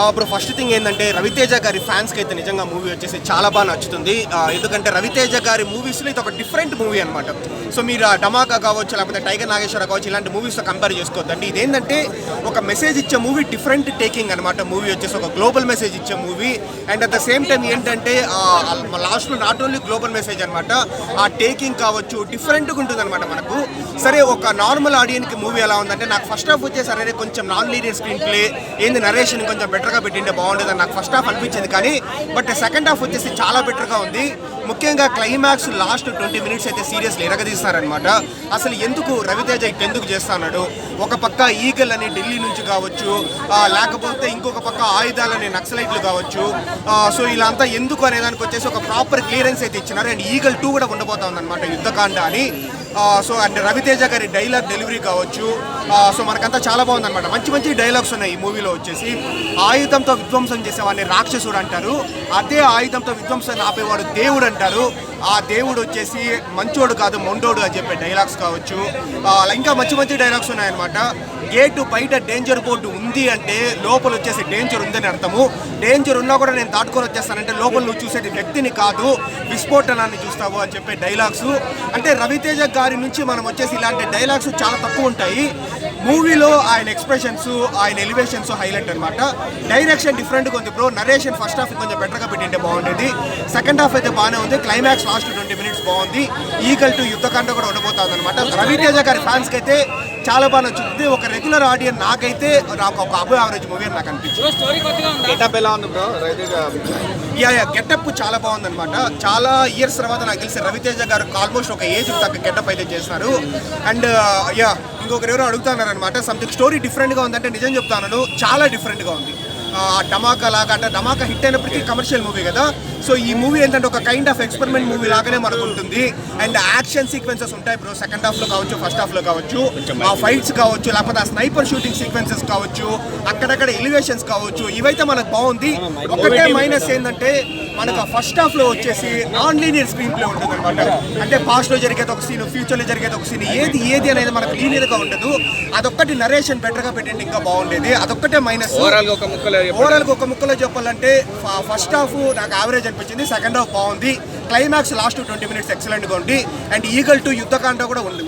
ఇప్పుడు first thing ఏంటంటే రవితేజ గారి ఫ్యాన్స్కి అయితే నిజంగా మూవీ వచ్చేసి చాలా బాగా నచ్చుతుంది. ఎందుకంటే రవితేజ గారి మూవీస్లో ఇది ఒక డిఫరెంట్ మూవీ అనమాట. సో మీరు ధమాకా కావచ్చు, లేకపోతే టైగర్ నాగేశ్వర కావచ్చు, ఇలాంటి మూవీస్తో కంపేర్ చేసుకోవద్దండి. ఇదేంటంటే ఒక మెసేజ్ ఇచ్చే మూవీ, డిఫరెంట్ టేకింగ్ అనమాట. మూవీ వచ్చేసి ఒక గ్లోబల్ మెసేజ్ ఇచ్చే movie. And at the same time ఏంటంటే లాస్ట్లో నాట్ ఓన్లీ గ్లోబల్ మెసేజ్ అనమాట, ఆ టేకింగ్ కావచ్చు డిఫరెంట్గా ఉంటుంది అనమాట మనకు. సరే, ఒక నార్మల్ ఆడియన్కి మూవీ ఎలా ఉందంటే, నాకు ఫస్ట్ హాఫ్ వచ్చేసి అరే కొంచెం నాన్ లీనియర్ స్క్రీన్ ప్లే ఏంది, నరేషన్ కొంచెం బెటర్గా పెట్టింటే బాగుండేది అని నాకు ఫస్ట్ హాఫ్ అనిపించింది. కానీ బట్ సెకండ్ హాఫ్ వచ్చేసి చాలా బెటర్గా ఉంది. ముఖ్యంగా క్లైమాక్స్ లాస్ట్ 20 మినిట్స్ అయితే సీరియస్లీ ఎరగదీస్తారనమాట. అసలు ఎందుకు రవితేజ ఎందుకు చేస్తున్నాడు, ఒక పక్క ఈగల్ అని ఢిల్లీ నుంచి కావచ్చు, లేకపోతే ఇంకొక పక్క ఆయుధాలని నక్సలైట్లు కావచ్చు. సో ఇలా అంతా ఎందుకు అనేదానికి వచ్చేసి ఒక ప్రాపర్ క్లియరెన్స్ అయితే ఇచ్చినారు. అండ్ ఈగల్ 2 కూడా ఉండబోతుంది అనమాట, యుద్ధకాండ అని. సో అంటే రవితేజ గారి డైలాగ్ డెలివరీ కావచ్చు, సో మనకంతా చాలా బాగుందన్నమాట. మంచి మంచి డైలాగ్స్ ఉన్నాయి ఈ మూవీలో. వచ్చేసి ఆయుధంతో విధ్వంసం చేసేవాడిని రాక్షసుడు అంటారు, అదే ఆయుధంతో విధ్వంసం ఆపేవాడు దేవుడు అంటారు. ఆ దేవుడు వచ్చేసి మంచోడు కాదు మొండోడు అని చెప్పే డైలాగ్స్ కావచ్చు. ఇంకా మంచి మంచి డైలాగ్స్ ఉన్నాయన్నమాట. గేటు బయట డేంజర్ బోర్డు ఉంది అంటే లోపల వచ్చేసి డేంజర్ ఉందని అర్థము. డేంజర్ ఉన్నా కూడా నేను దాటుకొని వచ్చేస్తానంటే లోపల నువ్వు చూసేది వ్యక్తిని కాదు, విస్ఫోటనాన్ని చూస్తావు అని చెప్పే డైలాగ్స్. అంటే రవితేజ గారి నుంచి మనం వచ్చేసి ఇలాంటి డైలాగ్స్ చాలా తక్కువ ఉంటాయి మూవీలో. ఆయన ఎక్స్ప్రెషన్స్, ఆయన ఎలివేషన్స్ హైలైట్ అనమాట. డైరెక్షన్ డిఫరెంట్గా ఉంది బ్రో. నరేషన్ ఫస్ట్ హాఫ్ కొంచెం బెటర్గా పెట్టింటే బాగుండేది. సెకండ్ హాఫ్ అయితే బాగానే ఉంది. క్లైమాక్స్ లాస్ట్ 20 మినిట్స్ బాగుంది. ఈగల్ 2 యుద్ధకాండ కూడా ఉండబోతుంది అనమాట. రవితేజ గారి ఫ్యాన్స్కి అయితే చాలా బాగా నచ్చుతుంది. ఒక రెగ్యులర్ ఆడియన్ నాకైతే నాకు ఒక అబో యావరేజ్ మూవీ అని నాకు అనిపించింది. గెటప్ చాలా బాగుందన్నమాట. చాలా ఇయర్స్ తర్వాత నాకు తెలిసి రవితేజ గారు ఆల్మోస్ట్ ఒక ఏజ్ తగ్గ గెటప్ అయితే చేస్తున్నారు. అండ్ ఇంకొకరు ఎవరో అడుగుతున్నారనమాట, సంథింగ్ స్టోరీ డిఫరెంట్గా ఉందంటే నిజం చెప్తాను, చాలా డిఫరెంట్గా ఉంది. ధమాకా లాగా, అంటే ధమాకా హిట్ అయినప్పటికీ కమర్షియల్ మూవీ కదా. సో ఈ మూవీ ఏంటంటే ఒక కైండ్ ఆఫ్ ఎక్స్పెరిమెంట్ మూవీ లాగానే మనకు ఉంటుంది. అండ్ యాక్షన్ సీక్వెన్సెస్ ఉంటాయి బ్రో, సెకండ్ హాఫ్లో కావచ్చు, ఫస్ట్ హాఫ్లో కావచ్చు. ఆ ఫైట్స్ కావచ్చు, లేకపోతే ఆ స్నైపర్ షూటింగ్ సీక్వెన్సెస్ కావచ్చు, అక్కడక్కడ ఎలివేషన్స్ కావచ్చు, ఇవైతే మనకు బాగుంది. ఒకటే మైనస్ ఏంటంటే మనకు ఫస్ట్ హాఫ్లో వచ్చేసి నాన్ లీనియర్ స్క్రీన్ ప్లే ఉంటుంది అనమాట. అంటే పాస్ట్లో జరిగేది ఒక సీన్, ఫ్యూచర్లో జరిగేది ఒక సీన్, ఏది అనేది మనకు లీనియర్గా ఉండదు. అదొక్కటి నరేషన్ బెటర్గా పెట్టండి ఇంకా బాగుండేది. అదొక్కటే మైనస్. ఓవరాల్గా ఒక ముక్కలో చెప్పాలంటే ఫస్ట్ హాఫ్ నాకు యావరేజ్ అనిపించింది, సెకండ్ హాఫ్ బాగుంది. క్లైమాక్స్ లాస్ట్ 20 మినిట్స్ ఎక్సలెంట్గా ఉంది. అండ్ ఈగల్ 2 యుద్ధకాండ కూడా ఉంది.